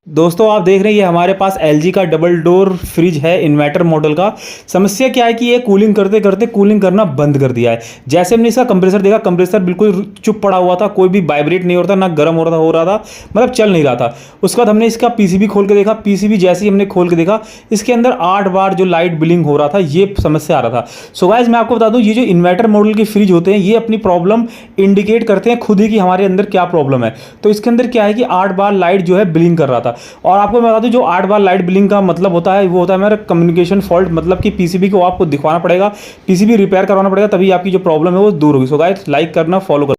दोस्तों आप देख रहे हैं ये हमारे पास LG का डबल डोर फ्रिज है इन्वर्टर मॉडल का। समस्या क्या है कि ये कूलिंग करते करते कूलिंग करना बंद कर दिया है। जैसे हमने इसका कंप्रेसर देखा, कंप्रेसर बिल्कुल चुप पड़ा हुआ था, कोई भी वाइब्रेट नहीं हो रहा था, ना गर्म हो रहा था, मतलब चल नहीं रहा था। उसके बाद हमने इसका पीसीबी खोल के देखा, पीसीबी जैसे ही हमने खोल के देखा इसके अंदर 8 बार जो लाइट बिलिंग हो रहा था, ये समस्या आ रहा था। सो गाइस मैं आपको बता दूं, ये जो इन्वर्टर मॉडल के फ्रिज होते हैं ये अपनी प्रॉब्लम इंडिकेट करते हैं खुद ही कि हमारे अंदर क्या प्रॉब्लम है। तो इसके अंदर क्या है कि 8 बार लाइट जो है बिलिंग कर रहा था। और आपको मैं बता दूं, जो 8 बार लाइट बिलिंग का मतलब होता है वो होता है मेरा कम्युनिकेशन फॉल्ट, मतलब कि पीसीबी को आपको दिखवाना पड़ेगा, पीसीबी रिपेयर करवाना पड़ेगा, तभी आपकी जो प्रॉब्लम है वो दूर होगी। सो गाइस लाइक करना, फॉलो करना।